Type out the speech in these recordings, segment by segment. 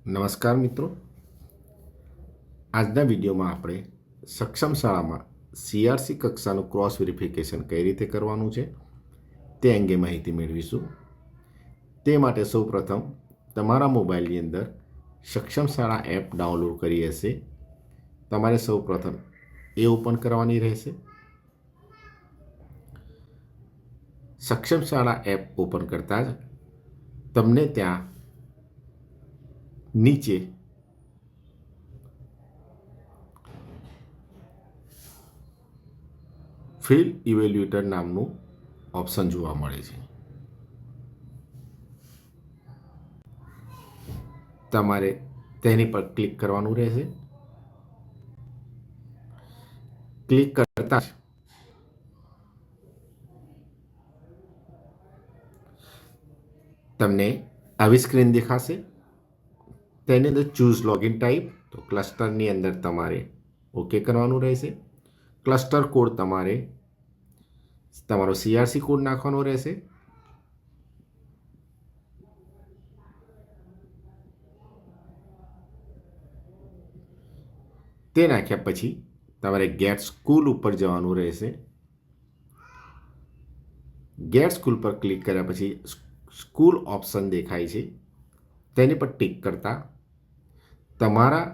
નમસ્કાર મિત્રો, આજના વિડીયોમાં આપણે સક્ષમ શાળામાં સીઆરસી કક્ષાનું ક્રોસ વેરિફિકેશન કઈ રીતે કરવાનું છે તે અંગે માહિતી મેળવીશું. તે માટે સૌપ્રથમ તમારા મોબાઈલની અંદર સક્ષમ શાળા એપ ડાઉનલોડ કરી હશે. તમારે સૌપ્રથમ એ ઓપન કરવાની રહેશે. સક્ષમ શાળા એપ ઓપન કરતાં જ તમને ત્યાં નીચે ફિલ્ડ ઇવેલ્યુએટર નામનું ઓપ્શન જોવા મળે છે. તમારે તેની પર ક્લિક કરવાનું રહેશે. ક્લિક કરતા જ તમને આવી સ્ક્રીન દેખાશે. તેની અંદર ચૂઝ લોગિન ટાઈપ, તો ક્લસ્ટરની અંદર તમારે ઓકે કરવાનું રહેશે. ક્લસ્ટર કોડ તમારે તમારો સીઆરસી કોડ નાખવાનો રહેશે. તે નાખ્યા પછી તમારે ગેટ સ્કૂલ ઉપર જવાનું રહેશે. ગેટ સ્કૂલ પર ક્લિક કર્યા પછી સ્કૂલ ઓપ્શન દેખાય છે, તેની પર ટિક કરતા તમારા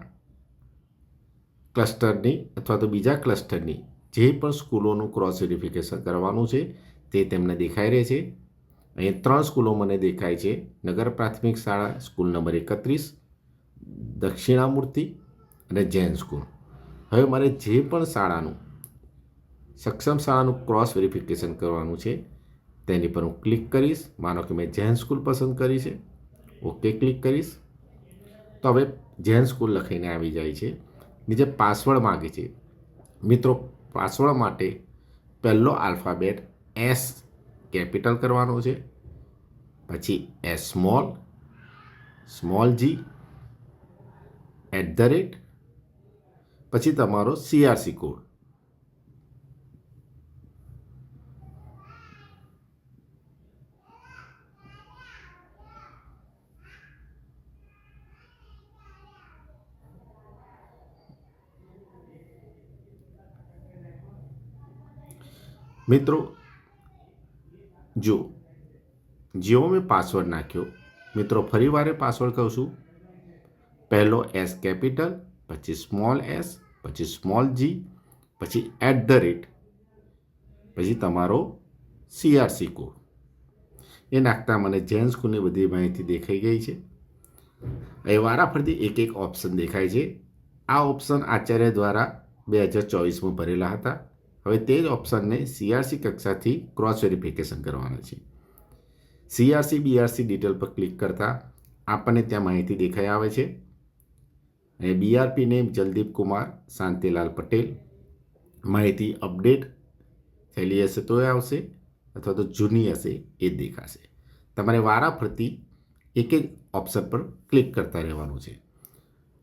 ક્લસ્ટરની અથવા તો બીજા ક્લસ્ટરની જે પણ સ્કૂલોનું ક્રોસ વેરિફિકેશન કરવાનું છે તે તેમને દેખાઈ રહે છે. અહીં 3 સ્કૂલો મને દેખાય છે: નગર પ્રાથમિક શાળા સ્કૂલ નંબર 31, દક્ષિણામૂર્તિ અને જૈન સ્કૂલ. હવે મારે જે પણ શાળાનું સક્ષમ શાળાનું ક્રોસ વેરિફિકેશન કરવાનું છે તેની પર હું ક્લિક કરીશ. માનો કે મેં જૈન સ્કૂલ પસંદ કરી છે, ઓકે ક્લિક કરીશ. તો હવે જૈન સ્કૂલ લખીને આવી જાય છે. નીચે પાસવર્ડ માગે છે. મિત્રો, પાસવર્ડ માટે પહેલો આલ્ફાબેટ એસ કેપિટલ કરવાનો છે, પછી એસ સ્મોલ જી @ પછી તમારો સીઆરસી કોડ. મિત્રો, જેવો મેં પાસવર્ડ નાખ્યો, મિત્રો ફરીવાર પાસવર્ડ કહું છું. પહેલો એસ કેપિટલ, પછી સ્મોલ એસ, પછી સ્મોલ જી, પછી @ પછી તમારો સીઆરસી કોડ. એ નાખતા મને જૈન સ્કૂલની બધી માહિતી દેખાઈ ગઈ છે. એ વારાફરતી એક એક ઓપ્શન દેખાય છે. આ ઓપ્શન આચાર્ય દ્વારા 2024માં ભરેલા હતા. હવે તે જ ઓપ્શનને સીઆરસી કક્ષાથી ક્રોસ વેરિફિકેશન કરવાના છે. સીઆરસી બીઆરસી ડિટેલ પર ક્લિક કરતાં આપણને ત્યાં માહિતી દેખાઈ આવે છે. અને બીઆરપી નેમ જલદીપ કુમાર શાંતિલાલ પટેલ. માહિતી અપડેટ થયેલી હશે તો એ આવશે, અથવા તો જૂની હશે એ જ દેખાશે. તમારે વારાફરતી એક એક ઓપ્શન પર ક્લિક કરતા રહેવાનું છે.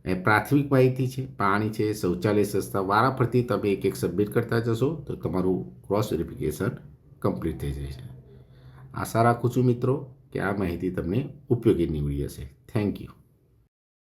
એ પ્રાથમિક માહિતી છે, પાણી છે, શૌચાલય સંસ્થા, વારાફરતી તમે એક એક સબમિટ કરતા જશો તો તમારું ક્રોસ વેરિફિકેશન કમ્પ્લીટ થઈ જશે. આશા રાખું છું મિત્રો કે આ માહિતી તમને ઉપયોગી નીવડી હશે. Thank you.